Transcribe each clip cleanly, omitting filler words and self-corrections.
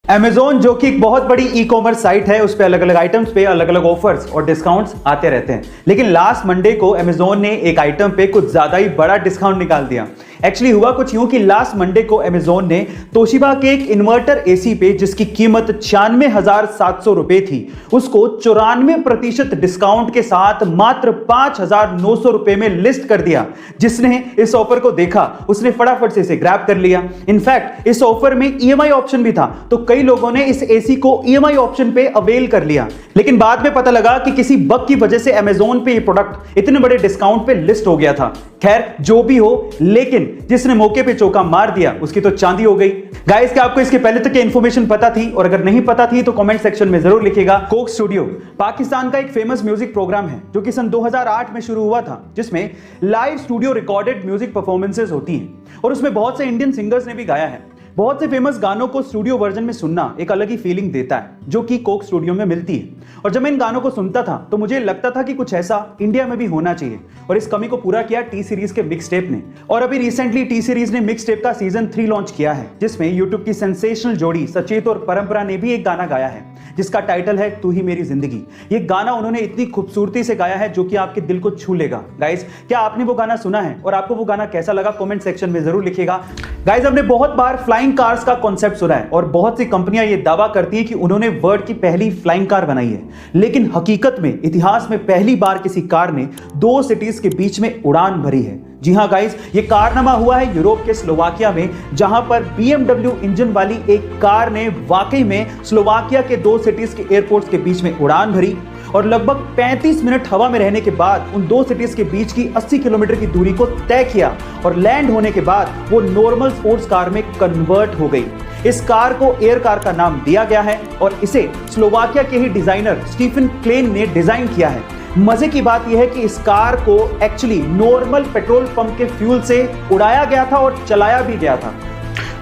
Amazon जो कि एक बहुत बड़ी ई कॉमर्स साइट है, उस पे अलग अलग आइटम्स पे अलग अलग ऑफर्स और डिस्काउंट्स आते रहते हैं। लेकिन लास्ट मंडे को Amazon ने एक आइटम पे कुछ ज्यादा ही बड़ा डिस्काउंट निकाल दिया। एक्चुअली हुआ कुछ यूं कि लास्ट मंडे को Amazon ने तोशिबा के एक इन्वर्टर एसी पे जिसकी कीमत 96,700 रुपए थी, उसको 94% डिस्काउंट के साथ मात्र 5,900 रुपए में लिस्ट कर दिया। जिसने इस ऑफर को देखा उसने फटाफट से इसे ग्रैब कर लिया। इनफैक्ट इस ऑफर में ईएमआई ऑप्शन भी था, तो कई लोगों ने इस एसी को ईएमआई ऑप्शन पे अवेल कर लिया। लेकिन बाद में पता लगा कि किसी बग की वजह से Amazon पे ये प्रोडक्ट इतने बड़े डिस्काउंट पे लिस्ट हो गया था। खैर जो भी हो, लेकिन जिसने मौके पे चौका मार दिया उसकी तो चांदी हो गई। गाइस, क्या आपको इसके पहले तक की इंफॉर्मेशन पता थी? और अगर नहीं पता थी तो कमेंट सेक्शन में जरूर लिखिएगा। कोक स्टूडियो पाकिस्तान का एक फेमस म्यूजिक प्रोग्राम है जो कि सन 2008 में शुरू हुआ था, जिसमें live studio recorded music performances होती हैं और उसमें बहुत से इंडियन सिंगर्स ने भी गाया है। बहुत से फेमस गानों को स्टूडियो वर्जन में सुनना एक अलग ही फीलिंग देता है, जो कि कोक स्टूडियो में मिलती है। और जब मैं इन गानों को सुनता था तो मुझे लगता था कि कुछ ऐसा इंडिया में भी होना चाहिए, और इस कमी को पूरा किया टी सीरीज के मिक्स टेप ने। और अभी रिसेंटली टी सीरीज ने मिक्स टेप का सीजन 3 लॉन्च किया है, जिसमें यूट्यूब की सेंसेशनल जोड़ी सचेत और परंपरा ने भी एक गाना गाया है जिसका टाइटल है तू ही मेरी जिंदगी। ये गाना उन्होंने इतनी खूबसूरती से गाया है जो कि आपके दिल को छू लेगा। गाइस, क्या आपने वो गाना सुना है और आपको वो गाना कैसा लगा? कमेंट सेक्शन में जरूर लिखिएगा। गाइस, हमने बहुत बार फ्लाइंग कार्स का कॉन्सेप्ट सुना है और बहुत सी कंपनियां ये दावा करती हैं कि उन्होंने वर्ल्ड की पहली फ्लाइंग कार बनाई है, लेकिन हकीकत में इतिहास में पहली बार किसी कार ने 2 सिटीज के बीच में उड़ान भरी है। जी हां गाइस, ये कारनामा हुआ है यूरोप के स्लोवाकिया में, जहां पर BMW इंजन वाली एक कार ने वाकई में स्लोवाकिया के 2 सिटीज के एयरपोर्ट्स के बीच में उड़ान भरी और लगभग 35 मिनट हवा में रहने के बाद उन 2 सिटीज के बीच की 80 किलोमीटर की दूरी को तय किया और लैंड होने के बाद वो नॉर्मल स्पोर्ट्स कार में कन्वर्ट हो गई। इस कार को एयर कार का नाम दिया गया है और इसे स्लोवाकिया के ही डिजाइनर स्टीफन क्लेन ने डिजाइन किया है। मजे की बात यह है कि इस कार को एक्चुअली नॉर्मल पेट्रोल पंप के फ्यूल से उड़ाया गया था और चलाया भी गया था।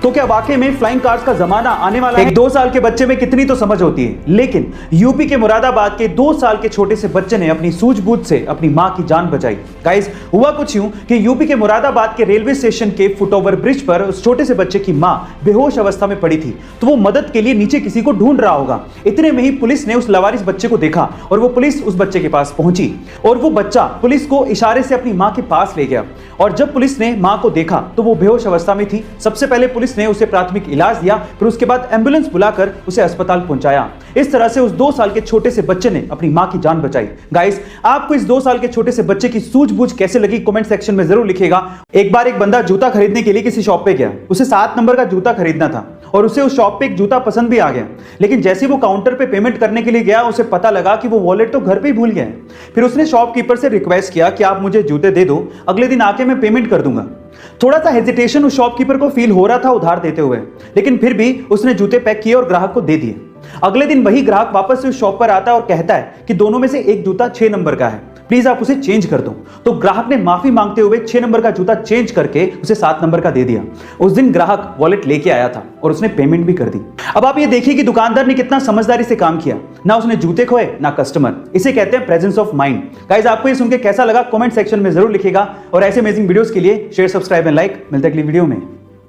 तो क्या वाकई में फ्लाइंग कार्स का जमाना आने वाला है? एक 2 साल के बच्चे में कितनी तो समझ होती है, लेकिन यूपी के मुरादाबाद के 2 साल के छोटे से बच्चे ने अपनी सूझबूझ से अपनी मां की जान बचाई। गाइस, हुआ कुछ यूं कि यूपी के मुरादाबाद के रेलवे स्टेशन के फुटओवर ब्रिज पर उस छोटे से बच्चे की मां बेहोश अवस्था में पड़ी थी, तो वो मदद के लिए नीचे किसी को ढूंढ रहा होगा। इतने में ही पुलिस ने उस लावारिस बच्चे को देखा और वो पुलिस उस बच्चे के पास पहुंची और वो बच्चा पुलिस को इशारे से अपनी मां के पास ले गया। और जब पुलिस ने मां को देखा तो वो बेहोश अवस्था में थी। सबसे पहले पुलिस ने उसे प्राथमिक इलाज दिया, फिर उसके बाद एम्बुलेंस बुलाकर उसे अस्पताल पहुंचाया। इस तरह से उस 2 साल के छोटे से बच्चे ने अपनी मां की जान बचाई। गाइस, आपको इस 2 साल के छोटे से बच्चे की सूझबूझ कैसे लगी? कमेंट सेक्शन में जरूर लिखिएगा। एक बार एक बंदा जूता खरीदने के लिए किसी शॉप पे गया। उसे 7 नंबर का जूता खरीदना था और उसे उस शॉप पे एक जूता पसंद भी आ गया, लेकिन जैसे वो काउंटर पे पेमेंट करने के लिए गया, उसे पता लगा कि वो वॉलेट तो घर पे ही भूल गया है। फिर उसने शॉपकीपर से रिक्वेस्ट किया कि आप मुझे जूते दे दो, अगले दिन आके मैं पेमेंट कर दूंगा। थोड़ा सा हेजिटेशन उस शॉपकीपर को फील हो रहा था उधार देते हुए, लेकिन फिर भी उसने जूते पैक किए और ग्राहक को दे दिए। अगले दिन वही ग्राहक वापस से उस शॉप पर आता है और कहता है कि दोनों में से एक जूता 6 नंबर का है, प्लीज आप उसे चेंज कर दो। तो ग्राहक ने माफी मांगते हुए 6 नंबर का जूता चेंज करके उसे 7 नंबर का दे दिया। उस दिन ग्राहक वॉलेट लेके आया था और उसने पेमेंट भी कर दी। अब आप ये देखिए कि दुकानदार ने कितना समझदारी से काम किया, ना उसने जूते खोए ना कस्टमर। इसे कहते हैं प्रेजेंस ऑफ माइंड। गाइस, आपको ये सुन के कैसा लगा? कमेंट सेक्शन में जरूर लिखिएगा और ऐसे अमेजिंग वीडियोस के लिए शेयर, सब्सक्राइब एंड लाइक। मिलते हैं अगली वीडियो में।